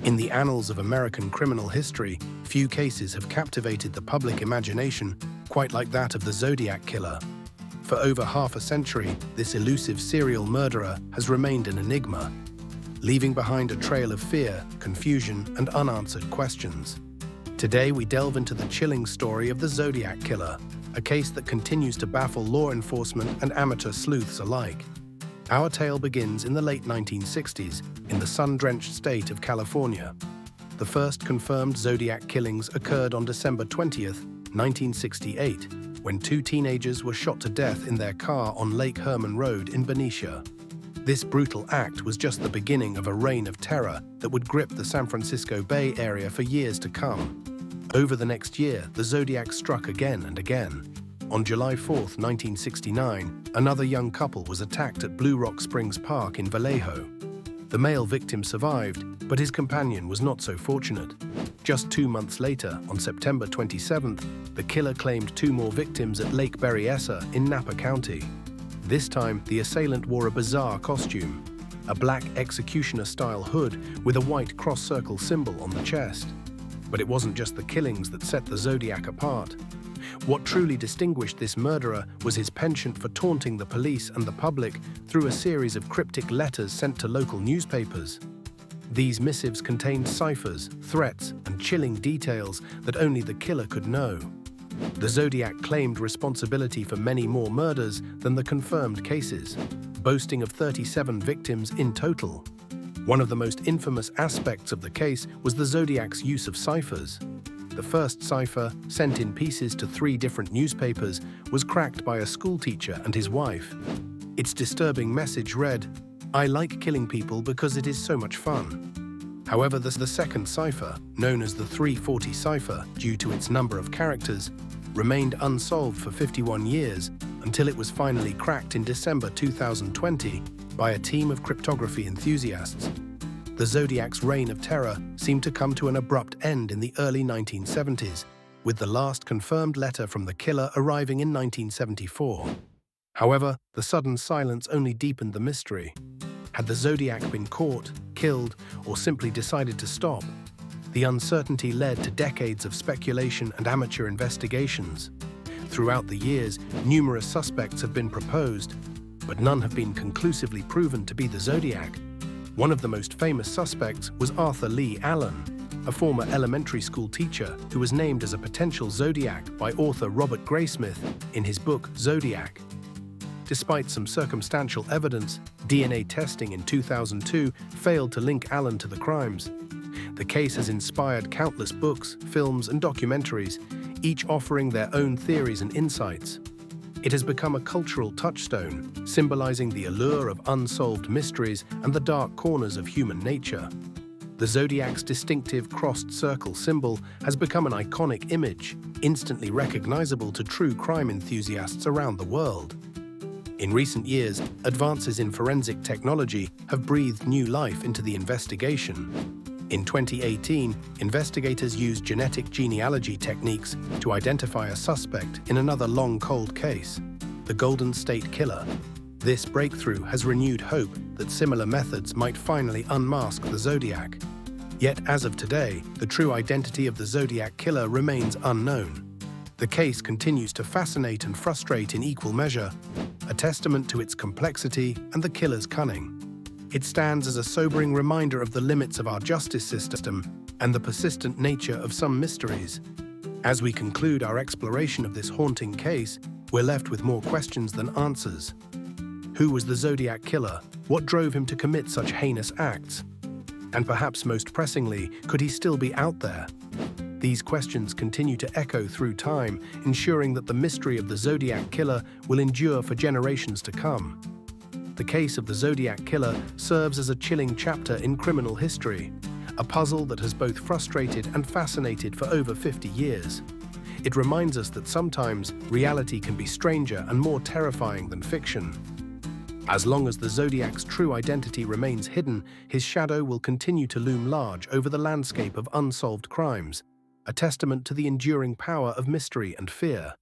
In the annals of American criminal history, few cases have captivated the public imagination quite like that of the Zodiac Killer. For over half a century, this elusive serial murderer has remained an enigma, leaving behind a trail of fear, confusion, and unanswered questions. Today, we delve into the chilling story of the Zodiac Killer, a case that continues to baffle law enforcement and amateur sleuths alike. Our tale begins in the late 1960s in the sun-drenched state of California. The first confirmed Zodiac killings occurred on December 20th, 1968, when two teenagers were shot to death in their car on Lake Herman Road in Benicia. This brutal act was just the beginning of a reign of terror that would grip the San Francisco Bay Area for years to come. Over the next year, the Zodiac struck again and again. On July 4th, 1969, another young couple was attacked at Blue Rock Springs Park in Vallejo. The male victim survived, but his companion was not so fortunate. Just 2 months later, on September 27th, the killer claimed two more victims at Lake Berryessa in Napa County. This time, the assailant wore a bizarre costume, a black executioner-style hood with a white cross-circle symbol on the chest. But it wasn't just the killings that set the Zodiac apart. What truly distinguished this murderer was his penchant for taunting the police and the public through a series of cryptic letters sent to local newspapers. These missives contained ciphers, threats, and chilling details that only the killer could know. The Zodiac claimed responsibility for many more murders than the confirmed cases, boasting of 37 victims in total. One of the most infamous aspects of the case was the Zodiac's use of ciphers. The first cipher, sent in pieces to 3 different newspapers, was cracked by a schoolteacher and his wife. Its disturbing message read, "I like killing people because it is so much fun." However, the second cipher, known as the 340 cipher due to its number of characters, remained unsolved for 51 years until it was finally cracked in December 2020 by a team of cryptography enthusiasts. The Zodiac's reign of terror seemed to come to an abrupt end in the early 1970s, with the last confirmed letter from the killer arriving in 1974. However, the sudden silence only deepened the mystery. Had the Zodiac been caught, killed, or simply decided to stop? The uncertainty led to decades of speculation and amateur investigations. Throughout the years, numerous suspects have been proposed, but none have been conclusively proven to be the Zodiac. One of the most famous suspects was Arthur Lee Allen, a former elementary school teacher who was named as a potential Zodiac by author Robert Graysmith in his book Zodiac. Despite some circumstantial evidence, DNA testing in 2002 failed to link Allen to the crimes. The case has inspired countless books, films, and documentaries, each offering their own theories and insights. It has become a cultural touchstone, symbolizing the allure of unsolved mysteries and the dark corners of human nature. The Zodiac's distinctive crossed circle symbol has become an iconic image, instantly recognizable to true crime enthusiasts around the world. In recent years, advances in forensic technology have breathed new life into the investigation. In 2018, investigators used genetic genealogy techniques to identify a suspect in another long-cold case, the Golden State Killer. This breakthrough has renewed hope that similar methods might finally unmask the Zodiac. Yet, as of today, the true identity of the Zodiac Killer remains unknown. The case continues to fascinate and frustrate in equal measure, a testament to its complexity and the killer's cunning. It stands as a sobering reminder of the limits of our justice system and the persistent nature of some mysteries. As we conclude our exploration of this haunting case, we're left with more questions than answers. Who was the Zodiac Killer? What drove him to commit such heinous acts? And perhaps most pressingly, could he still be out there? These questions continue to echo through time, ensuring that the mystery of the Zodiac Killer will endure for generations to come. The case of the Zodiac Killer serves as a chilling chapter in criminal history, a puzzle that has both frustrated and fascinated for over 50 years. It reminds us that sometimes reality can be stranger and more terrifying than fiction. As long as the Zodiac's true identity remains hidden, his shadow will continue to loom large over the landscape of unsolved crimes, a testament to the enduring power of mystery and fear.